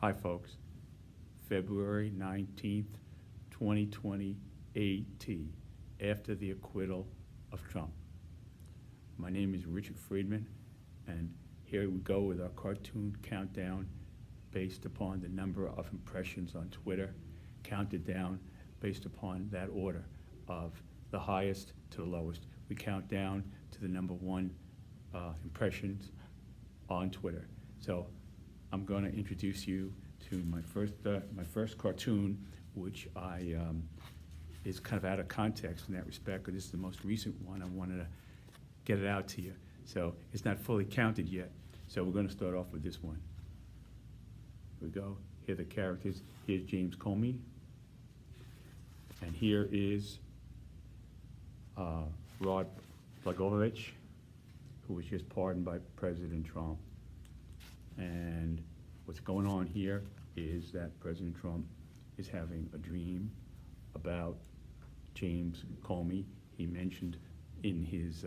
Hi, folks. February 19th, 2020, AT, after the acquittal of Trump. My name is Richard Friedman, and here we go with our cartoon countdown based upon the number of impressions on Twitter, counted down based upon that order of the highest to the lowest. We count down to the number one impressions on Twitter. So I'm going to introduce you to my first cartoon, which is kind of out of context in that respect, because this is the most recent one. I wanted to get it out to you. So it's not fully counted yet. So we're going to start off with this one. Here we go. Here are the characters. Here's James Comey. And here is Rod Blagojevich, who was just pardoned by President Trump. And what's going on here is that President Trump is having a dream about James Comey. He mentioned in his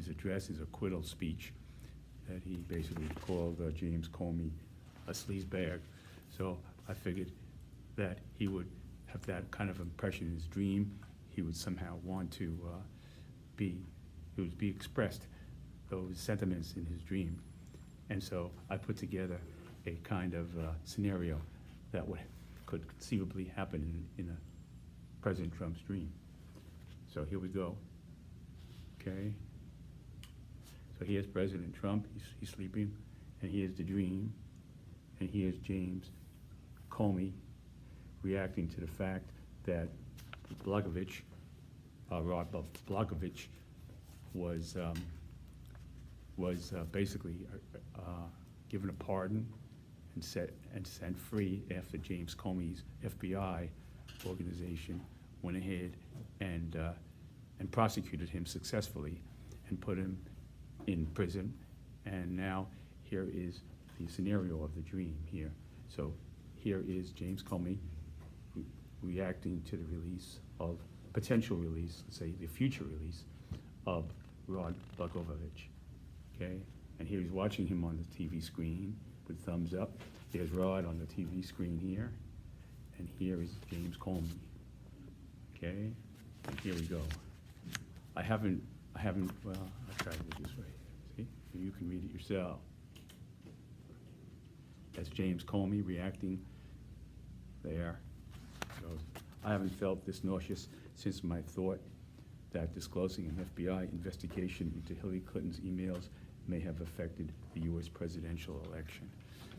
address, his acquittal speech, that he basically called James Comey a sleazebag. So I figured that he would have that kind of impression in his dream. He would somehow want to be expressed those sentiments in his dream. And so I put together a kind of scenario that could conceivably happen in President Trump's dream. So here we go. Okay. So here's President Trump. He's sleeping, and here's the dream, and here's James Comey reacting to the fact that Rod Blagojevich was basically given a pardon and sent free after James Comey's FBI organization went ahead and prosecuted him successfully and put him in prison. And now here is the scenario of the dream here. So here is James Comey reacting to the potential release, let's say the future release of Rod Blagojevich. Okay, and here he's watching him on the TV screen with thumbs up. There's Rod on the TV screen here, and here is James Comey. Okay, and here we go. I haven't, well, I'll try to do it this way. See, you can read it yourself. That's James Comey reacting there. So I haven't felt this nauseous since my thought that disclosing an FBI investigation into Hillary Clinton's emails may have affected the U.S. presidential election.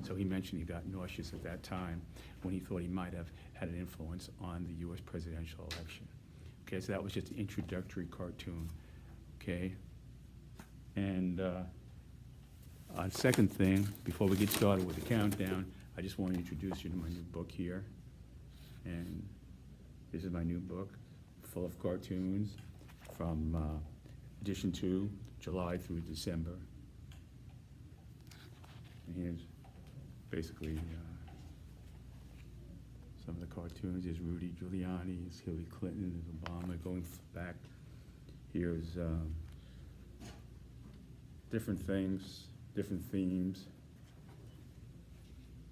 So he mentioned he got nauseous at that time when he thought he might have had an influence on the U.S. presidential election. Okay, so that was just an introductory cartoon. Okay, and second thing, before we get started with the countdown, I just want to introduce you to my new book here. And this is my new book, full of cartoons from edition 2, July through December. And here's basically some of the cartoons. There's Rudy Giuliani, there's Hillary Clinton, there's Obama going back. Here's different things, different themes.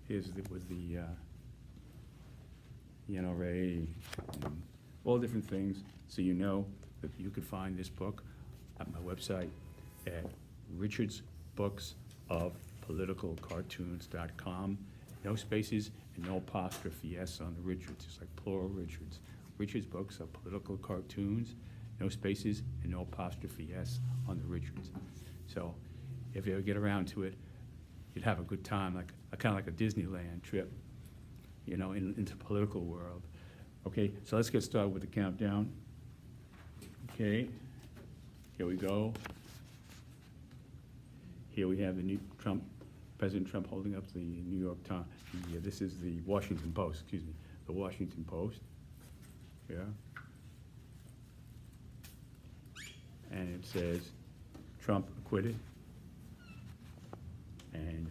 Here's with the NRA and all different things. So you know that you could find this book at my website at richardsbooksofpoliticalcartoons.com. No spaces and no apostrophe S on the Richards. It's like plural Richards. Richards Books of Political Cartoons. No spaces and no apostrophe S on the Richards. So if you ever get around to it, you'd have a good time, like kind of like a Disneyland trip, you know, into the political world. Okay, so let's get started with the countdown. Okay, here we go. Here we have the new President Trump holding up the New York Times. This is the Washington Post, excuse me, the Washington Post. Yeah. And it says, Trump acquitted. And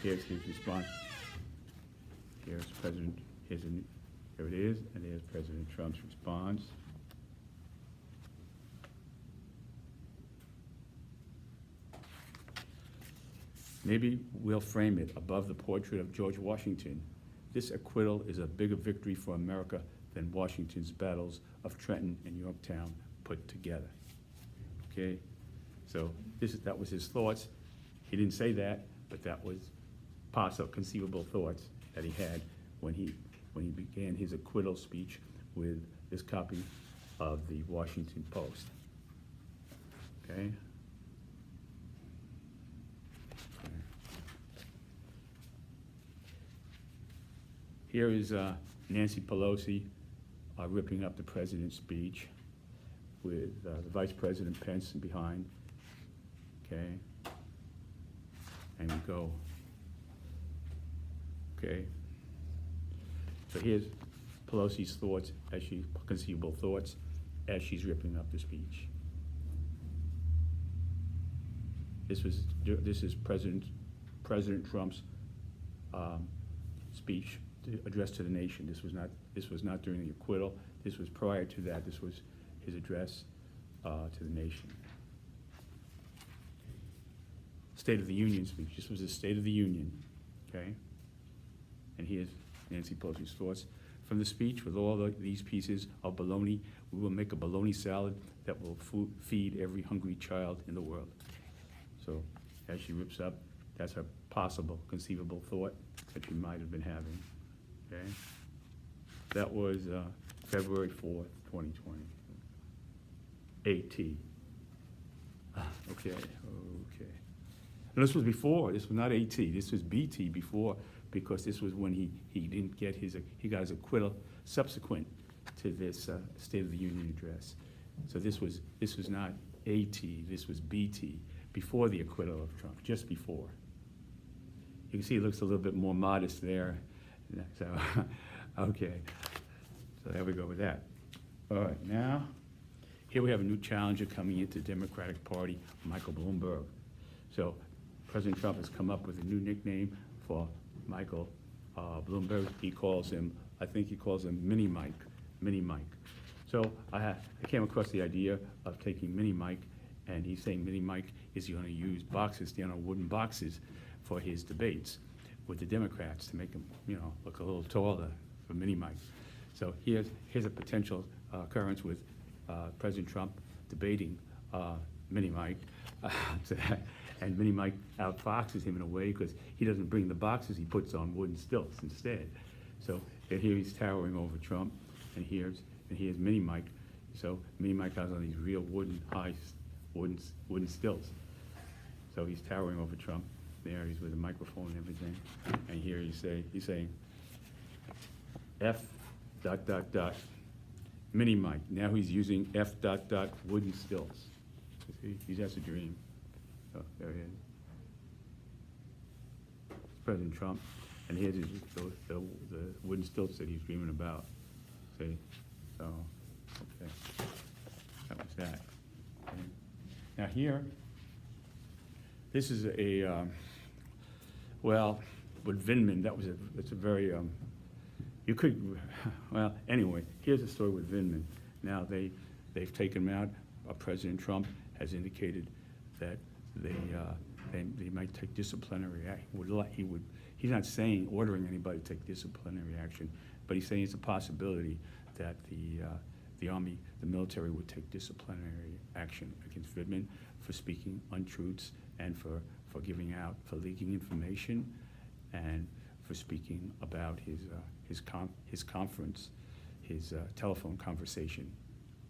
here's his response. Here's President, here it is, and there's President Trump's response. Maybe we'll frame it above the portrait of George Washington. This acquittal is a bigger victory for America than Washington's battles of Trenton and Yorktown put together. Okay? So that was his thoughts. He didn't say that, but that was possible, conceivable thoughts that he had when he began his acquittal speech with this copy of the Washington Post. Okay? Here is Nancy Pelosi ripping up the president's speech with the Vice President Pence behind. Okay? And we go. Okay? So here's Pelosi's thoughts, conceivable thoughts, as she's ripping up the speech. This is President Trump's speech addressed to the nation. This was not during the acquittal. This was prior to that. This was his address to the nation. State of the Union speech. This was his State of the Union. Okay. And here's Nancy Pelosi's thoughts. From the speech, with all these pieces of bologna, we will make a bologna salad that will feed every hungry child in the world. So as she rips up, that's her possible, conceivable thought that she might have been having. Okay? That was February 4th, 2020. AT. Okay. And this was before. This was not AT. This was BT before, because this was when he didn't get he got his acquittal subsequent to this State of the Union address. So this was not AT. This was BT, before the acquittal of Trump, just before. You can see it looks a little bit more modest there. So, okay. So there we go with that. All right, now, here we have a new challenger coming into the Democratic Party, Michael Bloomberg. So President Trump has come up with a new nickname for Michael Bloomberg. I think he calls him Mini Mike. So I came across the idea of taking Mini Mike, and he's saying Mini Mike is going to use boxes, wooden boxes, for his debates with the Democrats to make him, look a little taller for Mini Mike. So here's a potential occurrence with President Trump debating Mini Mike, and Mini Mike outfoxes him in a way because he doesn't bring the boxes, he puts on wooden stilts instead. So here he's towering over Trump, and here's Mini Mike. So Mini Mike has on these real high wooden stilts. So he's towering over Trump. There he's with a microphone and everything. And here he's saying, F ... Mini Mike. Now he's using F ... wooden stilts. See, he has a dream. Oh, there he is. President Trump. And here's the wooden stilts that he's dreaming about. See? So, okay. That was that. Okay. Now here, this is with Vindman, it's a very, anyway, here's the story with Vindman. Now they've taken him out. President Trump has indicated that they might take disciplinary action. He's not saying ordering anybody to take disciplinary action, but he's saying it's a possibility that the Army, the military, would take disciplinary action against Friedman for speaking untruths and for leaking information, and for speaking about his conference, his telephone conversation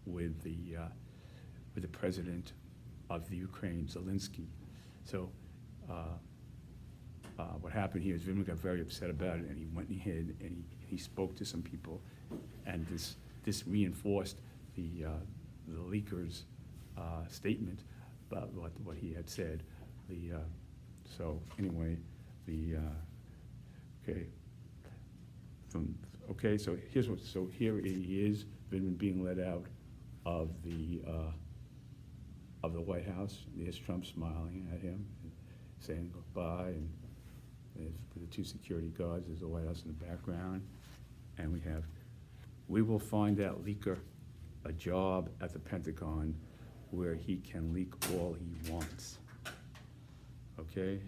with the president of the Ukraine, Zelensky. So what happened here is Vindman got very upset about it, and he went ahead and he spoke to some people, and this reinforced the leaker's statement about what he had said. So anyway, so here he is, Vindman being let out of the White House. There's Trump smiling at him, saying goodbye, and the two security guards. There's the White House in the background, and we will find that leaker a job at the Pentagon where he can leak all he wants. Okay?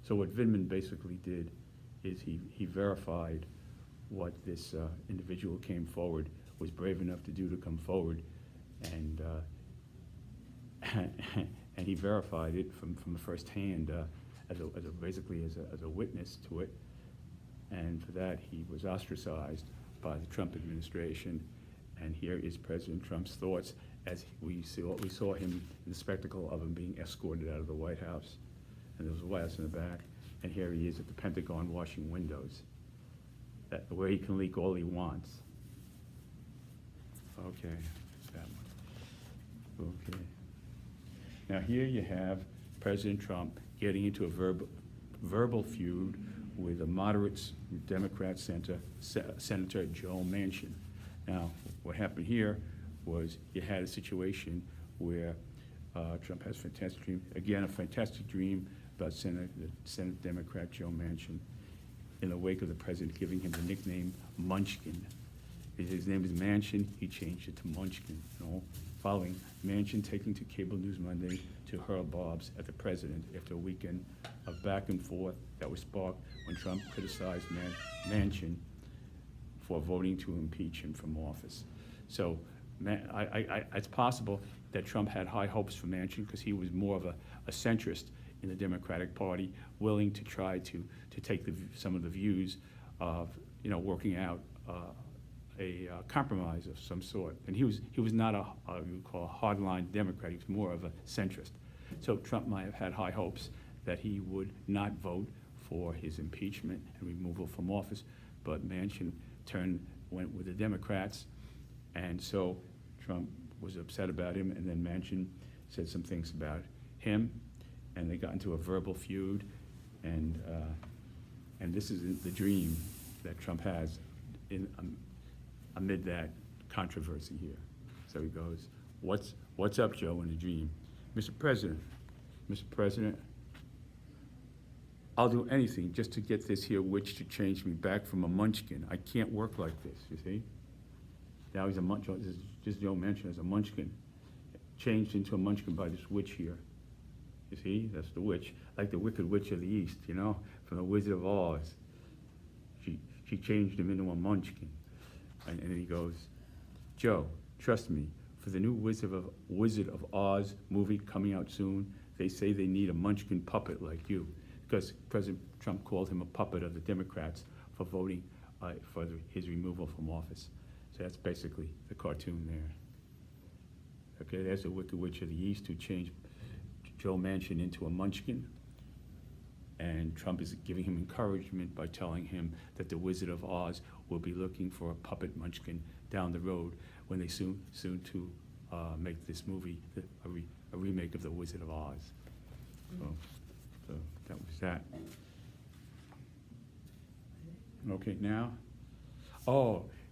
So what Friedman basically did is he verified what this individual came forward, was brave enough to do, to come forward, and and he verified it from the first hand basically as a witness to it. And for that, he was ostracized by the Trump administration. And here is President Trump's thoughts as we saw him in the spectacle of him being escorted out of the White House. And there was a White House in the back. And here he is at the Pentagon washing windows, where he can leak all he wants. Okay, that one. Okay. Now here you have President Trump getting into a verbal feud with a moderate Democrat Senator Joe Manchin. Now, what happened here was you had a situation where Trump has a fantastic dream, again, a fantastic dream about Senate Democrat Joe Manchin in the wake of the president giving him the nickname Munchkin. His name is Manchin, he changed it to Munchkin, following Manchin taking to Cable News Monday to hurl barbs at the president after a weekend of back and forth that was sparked when Trump criticized Manchin for voting to impeach him from office. So it's possible that Trump had high hopes for Manchin because he was more of a centrist in the Democratic Party, willing to try to take some of the views of working out a compromise of some sort. And he was not you would call a hardline Democrat. He was more of a centrist. So Trump might have had high hopes that he would not vote for his impeachment and removal from office, but Manchin went with the Democrats, and so Trump was upset about him, and then Manchin said some things about him, and they got into a verbal feud, and this is the dream that Trump has amid that controversy here. So he goes, "What's up, Joe?" in the dream. Mr. President, I'll do anything just to get this here witch to change me back from a munchkin. I can't work like this, you see? Now he's a munchkin, this is just Joe Manchin as a munchkin, changed into a munchkin by this witch here. You see, that's the witch, like the Wicked Witch of the East, from the Wizard of Oz. She changed him into a munchkin. And he goes, Joe, trust me, for the new Wizard of Oz movie coming out soon, they say they need a munchkin puppet like you, because President Trump called him a puppet of the Democrats for voting for his removal from office. So that's basically the cartoon there. Okay, there's the Wicked Witch of the East who changed Joe Manchin into a munchkin. And Trump is giving him encouragement by telling him that the Wizard of Oz will be looking for a puppet munchkin down the road when they soon to make this movie, a remake of the Wizard of Oz. So that was that. Okay, now,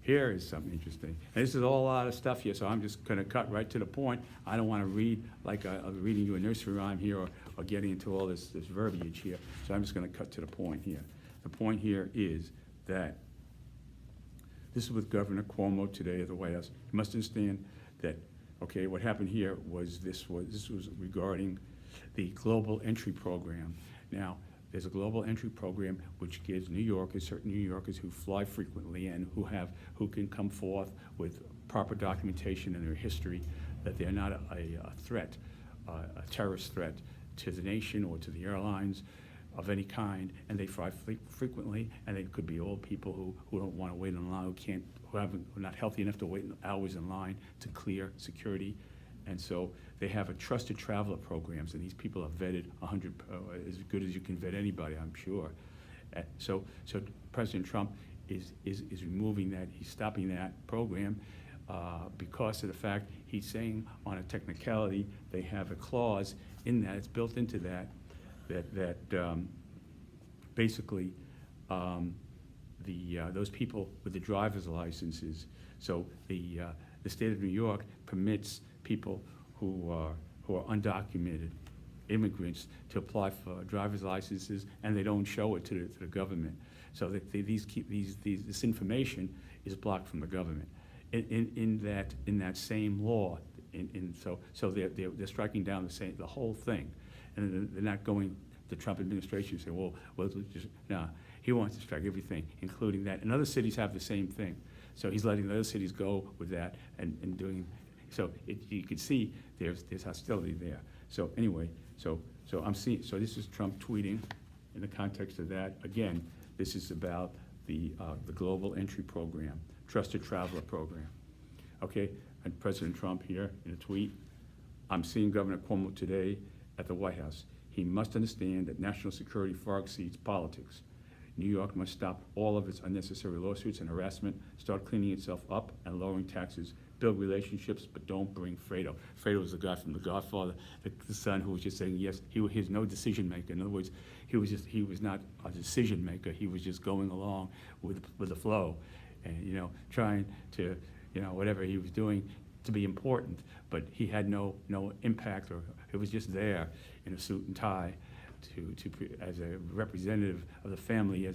here is something interesting. And this is all a lot of stuff here, so I'm just going to cut right to the point. I don't want to read like I'm reading you a nursery rhyme here or getting into all this verbiage here, so I'm just going to cut to the point here. The point here is that this is with Governor Cuomo today at the White House. You must understand that, okay, what happened here was this was regarding the Global Entry Program. Now, there's a global entry program which gives certain New Yorkers who fly frequently and who can come forth with proper documentation in their history that they're not a threat, a terrorist threat to the nation or to the airlines of any kind, and they fly frequently, and they could be old people who don't want to wait in line, who are not healthy enough to wait hours in line to clear security. And so they have a trusted traveler programs, and these people are vetted 100, as good as you can vet anybody, I'm sure. So President Trump is removing that, he's stopping that program because of the fact he's saying on a technicality they have a clause in that, it's built into that basically those people with the driver's licenses, so the state of New York permits people who are undocumented immigrants to apply for driver's licenses, and they don't show it to the government. So that this information is blocked from the government. In that same law, so they're striking down the whole thing, and they're not going, the Trump administration say, well, just, no, he wants to strike everything, including that. And other cities have the same thing. So he's letting the other cities go with that and doing, so you can see there's hostility there. So anyway, so I'm seeing, so this is Trump tweeting in the context of that. Again, this is about the Global Entry Program, Trusted Traveler Program. Okay, and President Trump here in a tweet, I'm seeing Governor Cuomo today at the White House. He must understand that national security far exceeds politics. New York must stop all of its unnecessary lawsuits and harassment, start cleaning itself up and lowering taxes, build relationships, but don't bring Fredo. Fredo was the guy from The Godfather, the son who was just saying yes. He was no decision maker. In other words, he was not a decision maker. He was just going along with the flow, and trying to whatever he was doing to be important, but he had no impact, or it was just there in a suit and tie as a representative of the family,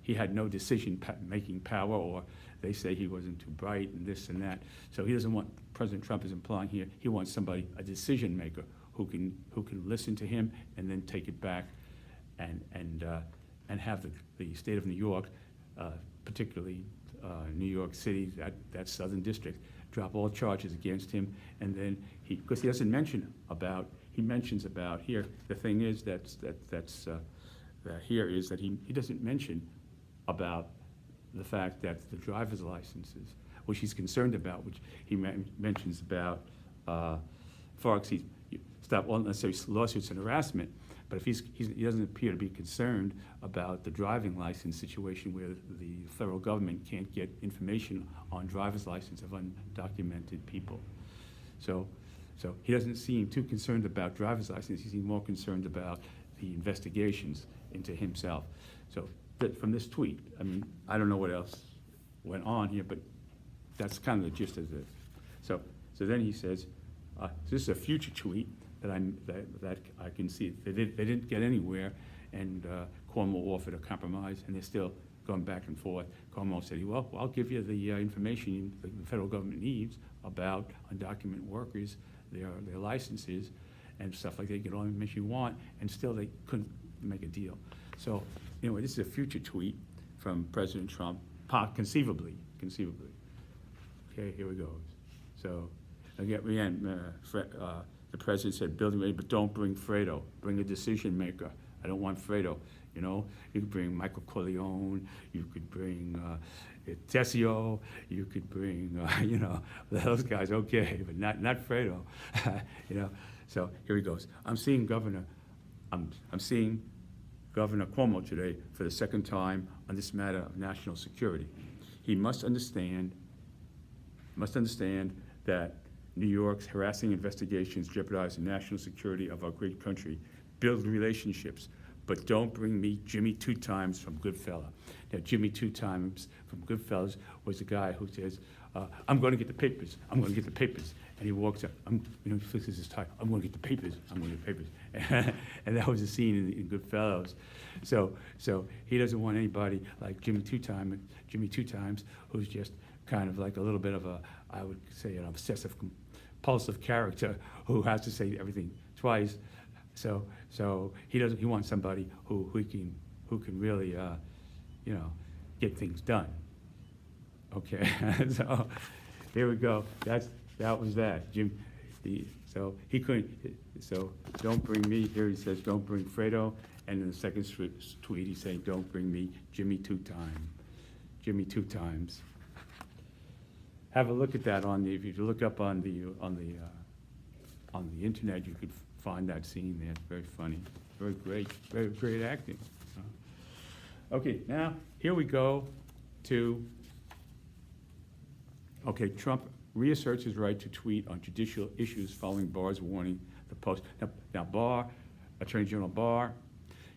he had no decision-making power, or they say he wasn't too bright and this and that. So he doesn't want, President Trump is implying here, he wants somebody, a decision-maker, who can listen to him and then take it back and have the state of New York, particularly New York City, that southern district, drop all charges against him, and then because he doesn't mention about, he mentions about here, the thing is that here is that he doesn't mention about the fact that the driver's licenses, which he's concerned about, which he mentions about far exceeds, stop all unnecessary lawsuits and harassment. But if he doesn't appear to be concerned about the driving license situation, where the federal government can't get information on driver's license of undocumented people. So he doesn't seem too concerned about driver's license. He seems more concerned about the investigations into himself. So from this tweet, I mean, I don't know what else went on here, but that's kind of the gist of it. So then he says, this is a future tweet that I can see. They didn't get anywhere, and Cuomo offered a compromise, and they're still going back and forth. Cuomo said, well, I'll give you the information the federal government needs about undocumented workers, their licenses, and stuff like that. You get all the information you want, and still they couldn't make a deal. So anyway, this is a future tweet from President Trump, conceivably. Okay, here we go. So again, the president said, building ready, but don't bring Fredo. Bring a decision maker. I don't want Fredo. You could bring Michael Corleone. You could bring Tessio. You could bring, those guys. Okay, but not Fredo. So here he goes. I'm seeing Governor Cuomo today for the second time on this matter of national security. He must understand that New York's harassing investigations jeopardize the national security of our great country. Build relationships, but don't bring me Jimmy Two Times from Goodfellas. Now, Jimmy Two Times from Goodfellas was the guy who says, I'm going to get the papers. I'm going to get the papers. And he walks up, he fixes his tie. I'm going to get the papers. I'm going to get the papers. And that was a scene in Goodfellas. So he doesn't want anybody like Jimmy Two Times, who's just kind of like a little bit of I would say an obsessive compulsive character who has to say everything twice. So he wants somebody who can really get things done. Okay, so here we go. That was that. So he couldn't. So don't bring me. Here he says, don't bring Fredo. And in the second tweet, he's saying, don't bring me Jimmy Two Times. Have a look at that if you look up on the internet, you could find that scene there. It's very funny, very great acting. Okay, now here we go to. Okay, Trump reasserts his right to tweet on judicial issues following Barr's warning. The Post. Now Barr, Attorney General Barr,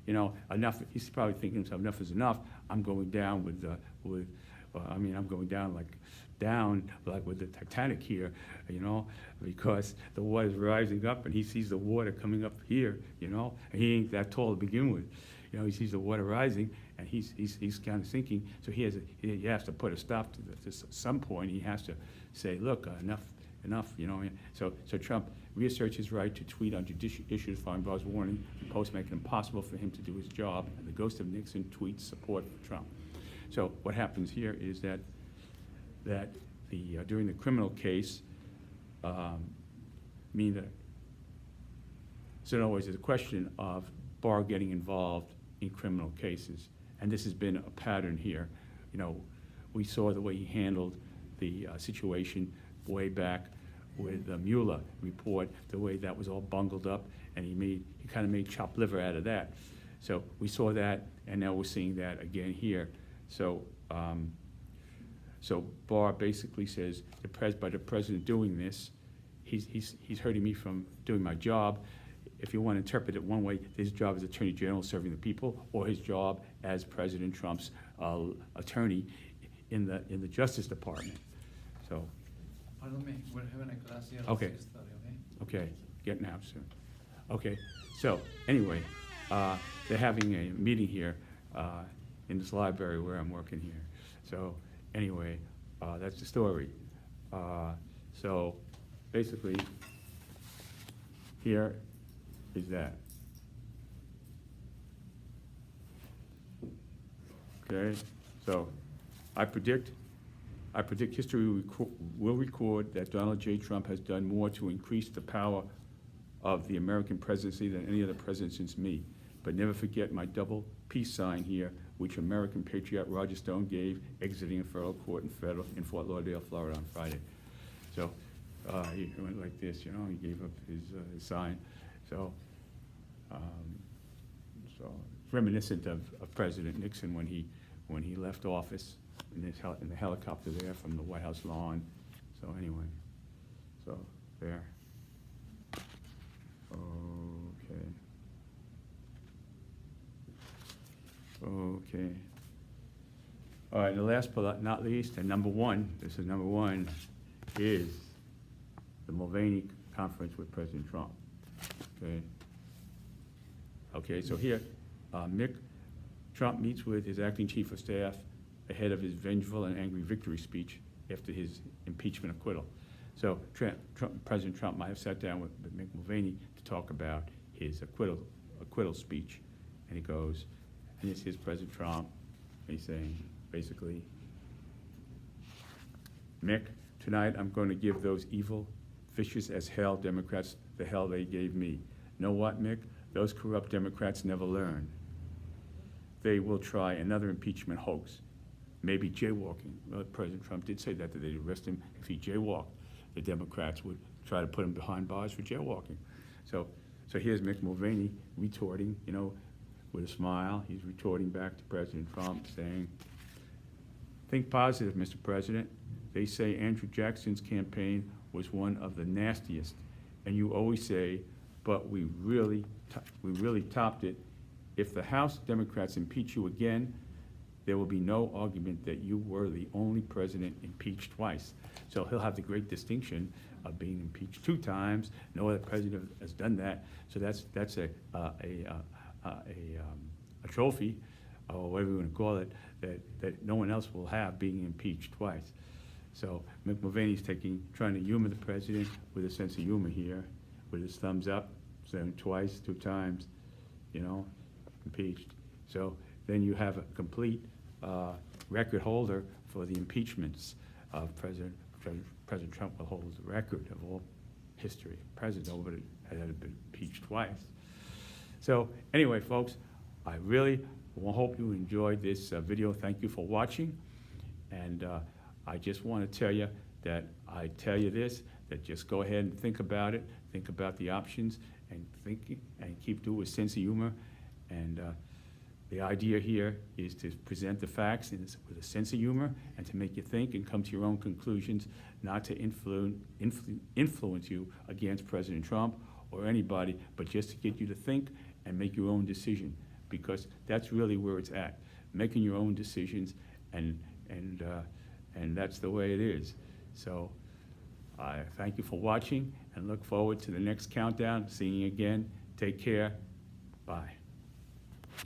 enough. He's probably thinking to himself, enough is enough. I'm going down I'm going down like with the Titanic here, because the water's rising up, and he sees the water coming up here, and he ain't that tall to begin with. He sees the water rising, and he's kind of sinking. So he has to put a stop to this. At some point, he has to say, look, enough enough, you know. So Trump reasserts his right to tweet on judicial issues following Barr's warning, and posts making it impossible for him to do his job, and the ghost of Nixon tweets support for Trump. So what happens here is that during the criminal case, so in other words, there's a question of Barr getting involved in criminal cases, and this has been a pattern here. You know, we saw the way he handled the situation way back with the Mueller report, the way that was all bungled up, and he kind of made chopped liver out of that. So we saw that, and now we're seeing that again here. So so Barr basically says by the president doing this, he's hurting me from doing my job. If you want to interpret it one way, his job as Attorney General serving the people, or his job as President Trump's attorney in the Justice Department. So. Pardon me, we're having a class here. Okay. Okay, getting out soon. Okay, so anyway, they're having a meeting here in this library where I'm working here. So anyway, that's the story. So basically, here is that. Okay, so I predict history will record that Donald J. Trump has done more to increase the power of the American presidency than any other president since me. But never forget my double peace sign here, which American patriot Roger Stone gave exiting a federal court in Fort Lauderdale, Florida on Friday. So he went like this, you know, he gave up his sign. So so reminiscent of President Nixon when he left office in the helicopter there from the White House lawn. So anyway, so there. Okay. Okay. All right, the last but not least, and number one, this is number one, is the Mulvaney conference with President Trump. Okay. Okay, so here, Trump meets with his acting chief of staff ahead of his vengeful and angry victory speech after his impeachment acquittal. So President Trump might have sat down with Mick Mulvaney to talk about his acquittal speech, and he goes, and this is President Trump, and he's saying, basically, Mick, tonight I'm going to give those evil, vicious as hell Democrats the hell they gave me. Know what, Mick? Those corrupt Democrats never learn. They will try another impeachment hoax. Maybe jaywalking. Well, President Trump did say that they'd arrest him if he jaywalked. The Democrats would try to put him behind bars for jaywalking. So here's Mick Mulvaney retorting, you know, with a smile. He's retorting back to President Trump saying, think positive, Mr. President. They say Andrew Jackson's campaign was one of the nastiest. And you always say, but we really topped it. If the House Democrats impeach you again, there will be no argument that you were the only president impeached twice. So he'll have the great distinction of being impeached 2 times. No other president has done that. So that's a trophy, or whatever you want to call it, that no one else will have, being impeached twice. So Mick Mulvaney's trying to humor the president with a sense of humor here, with his thumbs up, saying twice, 2 times, you know, impeached. So then you have a complete record holder for the impeachments of President Trump. Will hold the record of all history. President over had been impeached twice. So anyway, folks, I really hope you enjoyed this video. Thank you for watching. And I just want to tell you that I tell you this, that just go ahead and think about it, think about the options, and keep doing with sense of humor. And the idea here is to present the facts with a sense of humor and to make you think and come to your own conclusions, not to influence you against President Trump or anybody, but just to get you to think and make your own decision, because that's really where it's at, making your own decisions, and that's the way it is. So I thank you for watching and look forward to the next countdown, seeing you again. Take care. Bye.